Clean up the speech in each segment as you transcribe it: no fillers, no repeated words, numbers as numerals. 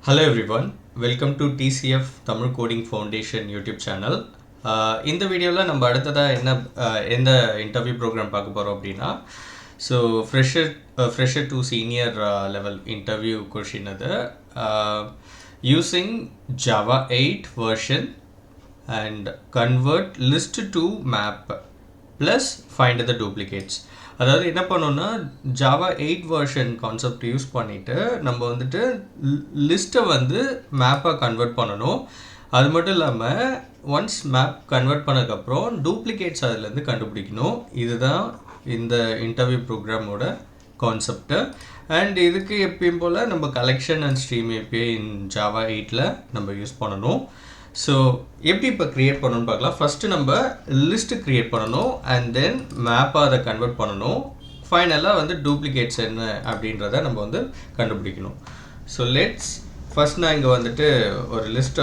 Hello everyone, welcome to TCF Tamil Coding Foundation YouTube channel. இந்த வீடியோவில் நம்ம அடுத்ததாக எந்த இன்டர்வியூ ப்ரோக்ராம் பார்க்க போகிறோம் அப்படின்னா fresher to senior level interview question அது using Java 8 version and convert list to map plus find the duplicates. அதாவது என்ன பண்ணோன்னா ஜாவா 8 வெர்ஷன் கான்செப்ட் யூஸ் பண்ணிவிட்டு நம்ம வந்துட்டு லிஸ்ட்டை வந்து மேப்பாக கன்வெர்ட் பண்ணணும். அது மட்டும் இல்லாமல் ஒன்ஸ் மேப் கன்வெர்ட் பண்ணதுக்கப்புறம் டூப்ளிகேட்ஸ் அதிலேருந்து கண்டுபிடிக்கணும். இதுதான் இந்த இன்டர்வியூ ப்ரோக்ராமோட கான்செப்ட்டு. அண்ட் இதுக்கு எப்பயும் போல் நம்ம collection and stream API in Java 8ல் நம்ம யூஸ் பண்ணணும். ஸோ எப்படி இப்போ க்ரியேட் பண்ணணும்னு பார்க்கலாம். ஃபஸ்ட்டு நம்ம லிஸ்ட்டு க்ரியேட் பண்ணணும் அண்ட் தென் மேப்பாக அதை கன்வெர்ட் பண்ணணும். ஃபைனலாக வந்து டூப்ளிகேட்ஸ் என்ன அப்படின்றத நம்ம வந்து கண்டுபிடிக்கணும். ஸோ ஃபஸ்ட் நான் இங்கே வந்துட்டு ஒரு லிஸ்ட்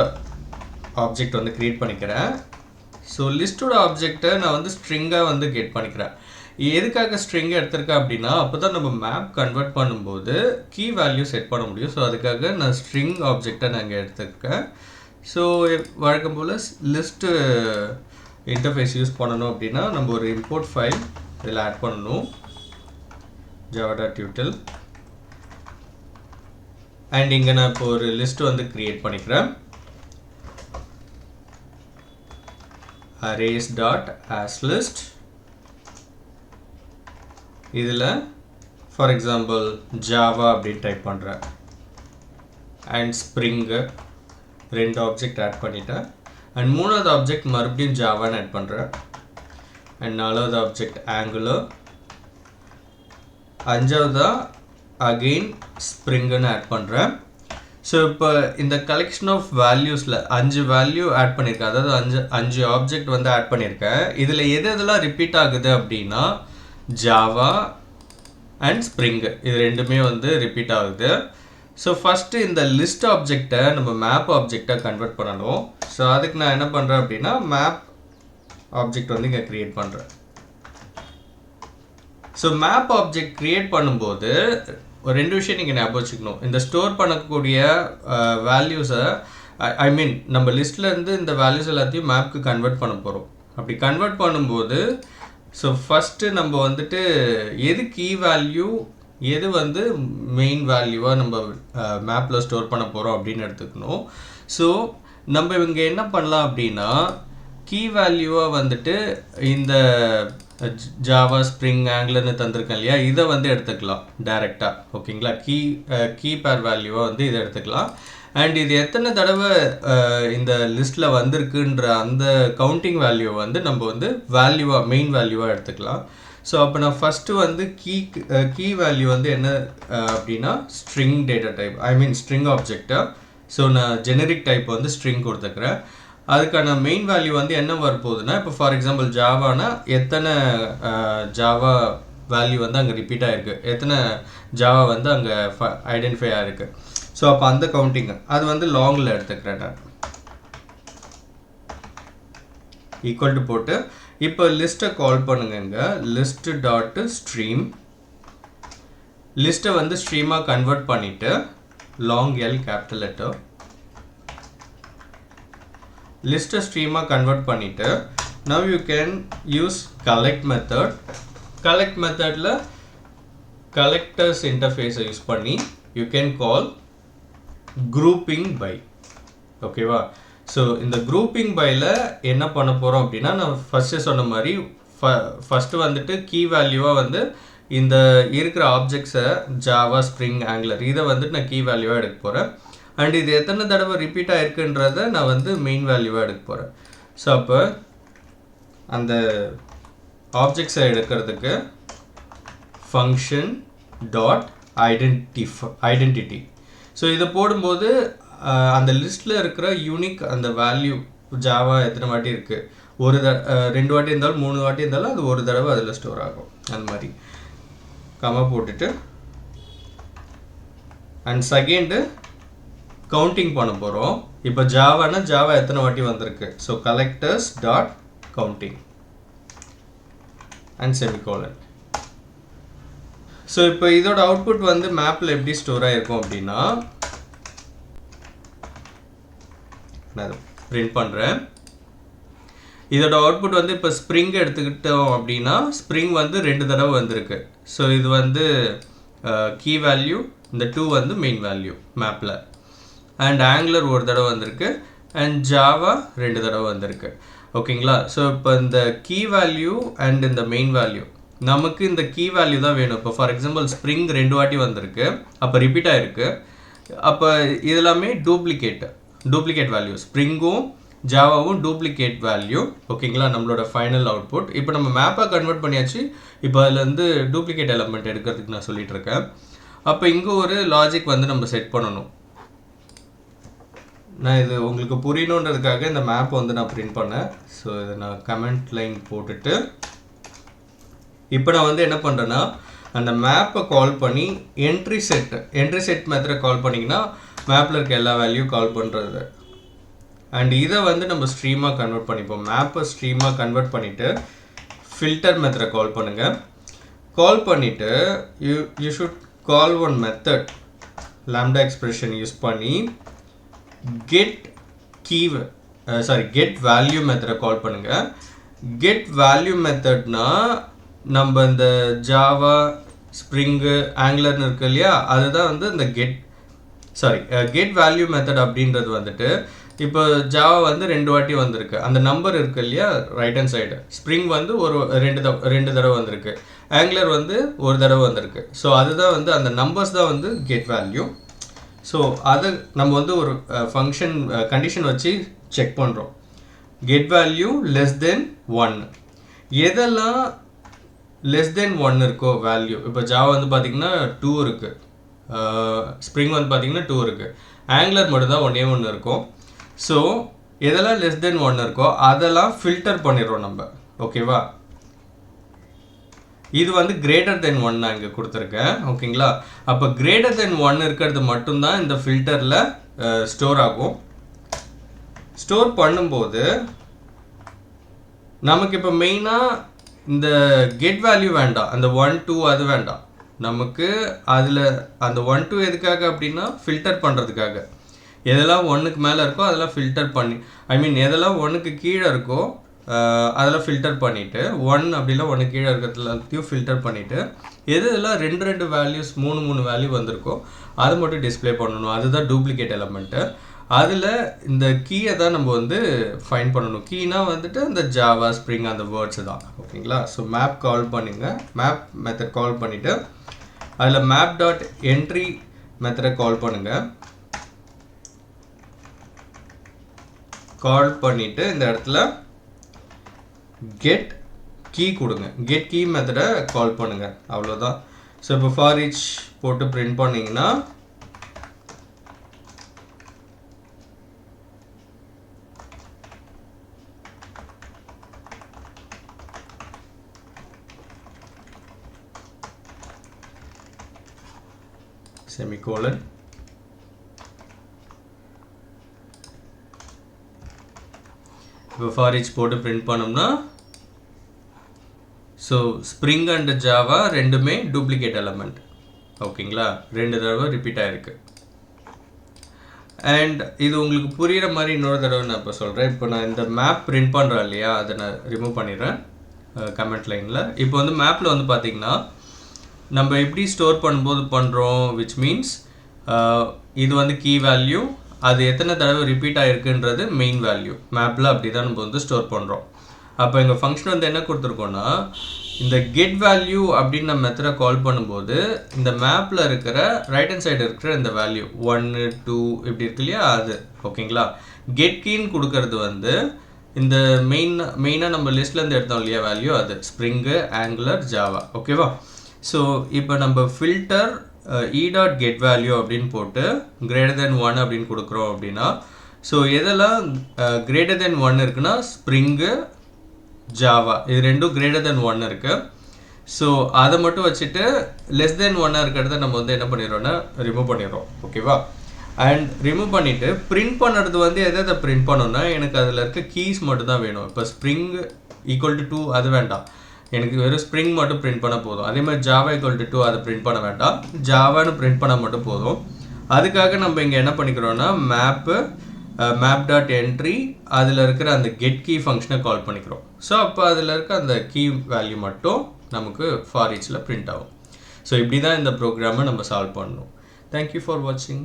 ஆப்ஜெக்ட் வந்து க்ரியேட் பண்ணிக்கிறேன். ஸோ லிஸ்ட்டோட ஆப்ஜெக்டை நான் வந்து ஸ்ட்ரிங்காக வந்து கெட் பண்ணிக்கிறேன். எதுக்காக ஸ்ட்ரிங்கை எடுத்திருக்கேன் அப்படின்னா அப்போ தான் நம்ம மேப் கன்வெர்ட் பண்ணும்போது கீ வேல்யூ செட் பண்ண முடியும். ஸோ அதுக்காக நான் ஸ்ட்ரிங் ஆப்ஜெக்டை நான் இங்கே எடுத்துருக்கேன். ஸோ வழக்கம் போல் லிஸ்ட்டு இன்டர்ஃபேஸ் யூஸ் பண்ணணும் அப்படின்னா நம்ம ஒரு இம்போர்ட் ஃபைல் இதில் ஆட் பண்ணணும், java.util. அண்ட் இங்கே நான் இப்போ ஒரு லிஸ்ட்டு வந்து க்ரியேட் பண்ணிக்கிறேன். arrays.asList. இதில் ஃபார் எக்ஸாம்பிள் ஜாவா அப்படின்னு டைப் பண்ணுறேன் அண்ட் ஸ்ப்ரிங்கு ரெண்டு ஆப்ஜெக்ட் ஆட் பண்ணிட்டேன். அண்ட் மூணாவது ஆப்ஜெக்ட் மறுபடியும் ஜாவான்னு ஆட் பண்ணுறேன். அண்ட் நாலாவது ஆப்ஜெக்ட் ஆங்குலர், அஞ்சாவதாக அகெயின் ஸ்ப்ரிங்குன்னு ஆட் பண்ணுறேன். ஸோ இப்போ இந்த கலெக்ஷன் ஆஃப் வேல்யூஸில் 5 வேல்யூ ஆட் பண்ணியிருக்கேன். அதாவது அஞ்சு ஆப்ஜெக்ட் வந்து ஆட் பண்ணியிருக்கேன். இதில் எதெல்லாம் ரிப்பீட் ஆகுது அப்படின்னா ஜாவா அண்ட் ஸ்ப்ரிங்கு இது ரெண்டுமே வந்து ரிப்பீட் ஆகுது. ஸோ ஃபஸ்ட்டு இந்த லிஸ்ட் ஆப்ஜெக்டை நம்ம மேப் ஆப்ஜெக்டை கன்வெர்ட் பண்ணணும். ஸோ அதுக்கு நான் என்ன பண்ணுறேன் அப்படின்னா மேப் ஆப்ஜெக்ட் வந்து இங்கே க்ரியேட் பண்ணுறேன். ஸோ மேப் ஆப்ஜெக்ட் க்ரியேட் பண்ணும்போது ஒரு ரெண்டு விஷயம் நீங்கள் ஞாபகம் வச்சுக்கணும். இந்த ஸ்டோர் பண்ணக்கூடிய வேல்யூஸை நம்ம லிஸ்ட்லேருந்து இந்த வேல்யூஸ் எல்லாத்தையும் மேப்க்கு கன்வெர்ட் பண்ண போகிறோம். அப்படி கன்வெர்ட் பண்ணும்போது ஸோ ஃபஸ்ட்டு நம்ம வந்துட்டு எது கீ வேல்யூ எது வந்து மெயின் வேல்யூவாக நம்ம மேப்பில் ஸ்டோர் பண்ண போகிறோம் அப்படின்னு எடுத்துக்கணும். ஸோ நம்ம இங்கே என்ன பண்ணலாம் அப்படின்னா கீ வேல்யூவாக வந்துட்டு இந்த ஜாவா ஸ்ப்ரிங் ஆங்குலர்னு தந்திருக்கேன் இல்லையா, இதை வந்து எடுத்துக்கலாம் டைரெக்டாக. ஓகேங்களா, கீ பேர் வேல்யூவாக வந்து இதை எடுத்துக்கலாம். அண்ட் இது எத்தனை தடவை இந்த லிஸ்ட்டில் வந்திருக்குன்ற அந்த கவுண்டிங் வேல்யூவை வந்து நம்ம வந்து வேல்யூவாக மெயின் வேல்யூவாக எடுத்துக்கலாம். ஸோ அப்போ நான் ஃபஸ்ட்டு வந்து கீ வேல்யூ வந்து என்ன அப்படின்னா ஸ்ட்ரிங் டேட்டா டைப், ஸ்ட்ரிங் ஆப்ஜெக்டாக. ஸோ நான் ஜெனரிக் டைப் வந்து ஸ்ட்ரிங் கொடுத்துக்கிறேன். அதுக்கான மெயின் வேல்யூ வந்து என்ன வரப்போகுதுன்னா இப்போ ஃபார் எக்ஸாம்பிள் ஜாவானா எத்தனை ஜாவா வேல்யூ வந்து அங்கே ரிப்பீட் ஆகிருக்கு, எத்தனை ஜாவா வந்து அங்கே ஐடென்டிஃபை ஆகிருக்கு. ஸோ அப்போ அந்த கவுண்டிங் அது வந்து லாங்கில் எடுத்துக்கிறேன் நான். ஈக்குவல் டு போட்டு இப்போ லிஸ்ட்டை கால் பண்ணுங்க. லிஸ்ட் டாட் ஸ்ட்ரீம் லிஸ்ட்டை வந்து ஸ்ட்ரீமாக கன்வெர்ட் பண்ணிவிட்டு லாங் எல் கேபிட்டல் லெட்டர் லிஸ்ட்டை ஸ்ட்ரீமாக கன்வெர்ட் பண்ணிவிட்டு now you can use collect method. Collect மெத்தடில் கலெக்டர்ஸ் இன்டர்ஃபேஸை யூஸ் பண்ணி you can call grouping by. ஓகேவா, ஸோ இந்த குரூப்பிங் பையில் என்ன பண்ண போகிறோம் அப்படின்னா நான் ஃபஸ்ட்டு சொன்ன மாதிரி ஃபஸ்ட்டு வந்துட்டு கீ வேல்யூவாக வந்து இந்த இருக்கிற ஆப்ஜெக்ட்ஸை ஜாவா ஸ்ப்ரிங் ஆங்குலர் இதை வந்துட்டு நான் கீ வேல்யூவாக எடுக்க போகிறேன். அண்ட் இது எத்தனை தடவை ரிப்பீட் ஆகிருக்குன்றதை நான் வந்து மெயின் வேல்யூவாக எடுக்க போகிறேன். ஸோ அப்போ அந்த ஆப்ஜெக்ட்ஸை எடுக்கிறதுக்கு ஃபங்க்ஷன் டாட் ஐடென்டிட்டி. ஸோ இதை போடும்போது அந்த லிஸ்ட்டில் இருக்கிற யூனிக் அந்த வேல்யூ ஜாவா எத்தனை வாட்டி இருக்குது, ஒரு 2 வாட்டி இருந்தாலும் 3 வாட்டி இருந்தாலும் அது ஒரு தடவை அதில் ஸ்டோர் ஆகும். அந்த மாதிரி கமா போட்டுட்டு அண்ட் செகண்டு கவுண்டிங் பண்ண போகிறோம். இப்போ ஜாவானா ஜாவா எத்தனை வாட்டி வந்திருக்கு. So collectors dot counting and semicolon. So இப்போ இதோட அவுட்புட் வந்து மேப்பில் எப்படி ஸ்டோர் ஆகிருக்கும் அப்படின்னா நான் பிரிண்ட் பண்ணுறேன். இதோட அவுட்புட் வந்து இப்போ ஸ்ப்ரிங் எடுத்துக்கிட்டோம் அப்படின்னா ஸ்ப்ரிங் வந்து 2 தடவை வந்திருக்கு. ஸோ இது வந்து கீ வேல்யூ, இந்த 2 வந்து மெயின் வேல்யூ மேப்பில். அண்ட் ஆங்குலர் ஒரு தடவை வந்திருக்கு அண்ட் ஜாவா 2 தடவை வந்திருக்கு. ஓகேங்களா? ஸோ இப்போ இந்த கீ வேல்யூ அண்ட் இந்த மெயின் வேல்யூ, நமக்கு இந்த கீ வேல்யூ தான் வேணும். இப்போ ஃபார் எக்ஸாம்பிள் ஸ்ப்ரிங் 2 வாட்டி வந்திருக்கு, அப்போ ரிப்பீட் ஆகிருக்கு. அப்போ இதெல்லாமே டூப்ளிகேட் வேல்யூ. ஸ்ப்ரிங்கும் ஜாவாவும் டூப்ளிகேட் வேல்யூ. ஓகேங்களா? நம்மளோட ஃபைனல் அவுட்புட். இப்போ நம்ம மேப்பாக கன்வெர்ட் பண்ணியாச்சு. இப்போ அதுலேருந்து டூப்ளிகேட் எலமெண்ட் எடுக்கிறதுக்கு நான் சொல்லிட்டு இருக்கேன். அப்போ இங்கே ஒரு லாஜிக் வந்து நம்ம செட் பண்ணணும். நான் இது உங்களுக்கு புரியணுன்றதுக்காக இந்த மேப் வந்து நான் பிரிண்ட் பண்ணேன். ஸோ இதை நான் கமெண்ட் லைன் போட்டுட்டு இப்போ நான் வந்து என்ன பண்ணுறேன்னா, அந்த மேப்பை கால் பண்ணி என்ட்ரி செட் மெத்தடை கால் பண்ணிங்கன்னா மேப்பில் இருக்க எல்லா வேல்யூ கால் பண்ணுறது. அண்ட் இதை வந்து நம்ம ஸ்ட்ரீமாக கன்வெர்ட் பண்ணிப்போம். மேப்பை ஸ்ட்ரீமாக கன்வெர்ட் பண்ணிவிட்டு ஃபில்டர் மெத்தடை கால் பண்ணுங்கள். கால் பண்ணிவிட்டு you should call one method lambda expression use பண்ணி கெட் வேல்யூ மெத்தடை கால் பண்ணுங்கள். கெட் வேல்யூ மெத்தட்னா நம்ம இந்த ஜாவா, ஸ்ப்ரிங்கு, ஆங்குலர்னு இருக்கு இல்லையா, அதுதான் வந்து இந்த கெட் வேல்யூ மெத்தட் அப்படின்றது வந்துட்டு இப்போ ஜாவா வந்து 2 வாட்டி வந்திருக்கு. அந்த நம்பர் இருக்கு இல்லையா ரைட் ஹேண்ட் சைடு, ஸ்ப்ரிங் வந்து ஒரு 2 தடவை வந்திருக்கு, ஆங்குலர் வந்து ஒரு தடவை வந்திருக்கு. ஸோ அதுதான் வந்து அந்த நம்பர்ஸ் தான் வந்து கெட் வேல்யூ. ஸோ அதை நம்ம வந்து ஒரு ஃபங்க்ஷன் கண்டிஷன் வச்சு செக் பண்ணுறோம். Get value less than 1. எதெல்லாம் லெஸ் தென் 1 இருக்கோ வேல்யூ, இப்போ ஜாவா வந்து பார்த்திங்கன்னா 2 இருக்குது, ஸ்ப்ரிங் வந்து பார்த்திங்கன்னா 2 இருக்குது, ஆங்குலர் மட்டும் தான் 1 இருக்கும். ஸோ எதெல்லாம் லெஸ் தென் 1 இருக்கோ அதெல்லாம் ஃபில்டர் பண்ணிடுறோம் நம்ம. ஓகேவா? இது வந்து கிரேட்டர் தென் 1 நான் இங்கே கொடுத்துருக்கேன். ஓகேங்களா? அப்போ கிரேட்டர் தென் 1 இருக்கிறது மட்டும்தான் இந்த ஃபில்டரில் ஸ்டோர் ஆகும். ஸ்டோர் பண்ணும்போது நமக்கு இப்போ மெயினாக இந்த கெட் வேல்யூ வேண்டாம், அந்த 1 2 அது வேண்டாம் நமக்கு. அதில் அந்த 1 2 எதுக்காக அப்படின்னா ஃபில்டர் பண்ணுறதுக்காக. எதெல்லாம் 1க்கு மேலே இருக்கோ அதெல்லாம் ஃபில்டர் பண்ணி, எதெல்லாம் 1க்கு கீழே இருக்கோ அதெல்லாம் ஃபில்டர் பண்ணிவிட்டு, 1 அப்படிலாம் 1 கீழே இருக்கிறதுலையும் ஃபில்டர் பண்ணிவிட்டு, எதெல்லாம் 2 வேல்யூஸ் 3 வேல்யூ வந்திருக்கோ அதை மட்டும் டிஸ்பிளே பண்ணணும். அதுதான் டூப்ளிகேட் எலமெண்ட்டு. அதில் இந்த கீயை தான் நம்ம வந்து ஃபைண்ட் பண்ணணும். கீனா வந்துட்டு இந்த ஜாவா, ஸ்ப்ரிங் அந்த வேர்ட்ஸு தான். ஓகேங்களா? ஸோ மேப் கால் பண்ணுங்க. மேப் மெத்தட் கால் பண்ணிவிட்டு அதில் மேப் டாட் என்ட்ரி மெத்தடை கால் பண்ணுங்கள். கால் பண்ணிவிட்டு இந்த இடத்துல கெட் கீ கொடுங்க. கெட் கீ மெத்தடை கால் பண்ணுங்கள். அவ்வளோதான். ஸோ இப்போ ஃபார் ஈச் போட்டு பிரிண்ட் பண்ணிங்கன்னா செமிகோலன், இப்போ ஃபார் ஈச் போட்டு பிரிண்ட் பண்ணோம்னா, ஸோ ஸ்ப்ரிங் அண்ட் ஜாவா ரெண்டுமே டூப்ளிகேட் எலமெண்ட். ஓகேங்களா? 2 தடவை ரிப்பீட் ஆகிருக்கு. அண்ட் இது உங்களுக்கு புரிகிற மாதிரி இன்னொரு தடவை நான் இப்போ சொல்கிறேன். இப்போ நான் இந்த மேப் பிரிண்ட் பண்ணுறேன் இல்லையா, அதை நான் ரிமூவ் பண்ணிடுறேன் கமெண்ட் லைனில். இப்போ வந்து மேப்பில் வந்து பார்த்திங்கன்னா நம்ம எப்படி ஸ்டோர் பண்ணும்போது பண்ணுறோம், விச் மீன்ஸ் இது வந்து கீ வேல்யூ, அது எத்தனை தடவை ரிப்பீட் ஆகிருக்குன்றது மெயின் வேல்யூ. மேப்பில் அப்படி தான் நம்ம வந்து ஸ்டோர் பண்ணுறோம். அப்போ எங்கள் ஃபங்க்ஷன் வந்து என்ன கொடுத்துருக்கோன்னா, இந்த கெட் வேல்யூ அப்படின்னு நம்ம மெத்தடை கால் பண்ணும்போது இந்த மேப்பில் இருக்கிற ரைட் ஹேண்ட் சைடு இருக்கிற இந்த வேல்யூ 1 2 இப்படி இருக்கு இல்லையா, அது. ஓகேங்களா? கெட் கீன்னு கொடுக்கறது வந்து இந்த மெயினாக நம்ம லிஸ்ட்லேருந்து எடுத்தோம் இல்லையா வேல்யூ, அது ஸ்ப்ரிங்கு, ஆங்குலர், ஜாவா. ஓகேவா? ஸோ இப்போ நம்ம ஃபில்டர் டாட் கெட் வேல்யூ அப்படின்னு போட்டு கிரேட்டர் தென் 1 அப்படின்னு கொடுக்குறோம் அப்படின்னா, ஸோ எதெல்லாம் கிரேட்டர் தென் 1 இருக்குன்னா ஸ்ப்ரிங்கு, ஜாவா, இது ரெண்டும் கிரேட்டர் தென் 1 இருக்குது. ஸோ அதை மட்டும் வச்சுட்டு லெஸ் தென் 1 இருக்கிறத நம்ம வந்து என்ன பண்ணிடுறோன்னா ரிமூவ் பண்ணிடுறோம். ஓகேவா? அண்ட் ரிமூவ் பண்ணிவிட்டு பிரிண்ட் பண்ணுறது வந்து எதை பிரிண்ட் பண்ணோன்னா, எனக்கு அதில் இருக்க கீஸ் மட்டும் தான் வேணும். இப்போ ஸ்ப்ரிங் ஈக்குவல் டு 2 அது வேண்டாம், எனக்கு வெறும் ஸ்ப்ரிங் மட்டும் பிரிண்ட் பண்ண போதும். அதே மாதிரி ஜாவா ஈக்குவல் டு 2 அதை பிரிண்ட் பண்ண வேண்டாம், ஜாவான்னு பிரிண்ட் பண்ண மட்டும் போதும். அதுக்காக நம்ம இங்கே என்ன பண்ணிக்கிறோன்னா மேப்பு மேப் டாட் என்ட்ரி அதில் இருக்கிற அந்த கெட் கீ ஃபங்க்ஷனை கால் பண்ணிக்கிறோம். ஸோ அப்போ அதில் இருக்க அந்த கீ வேல்யூ மட்டும் நமக்கு ஃபார் ஈச்சில் பிரிண்ட் ஆகும். ஸோ இப்படி தான் இந்த ப்ரோக்ராமை நம்ம சால்வ் பண்ணணும். தேங்க்யூ ஃபார் வாட்சிங்.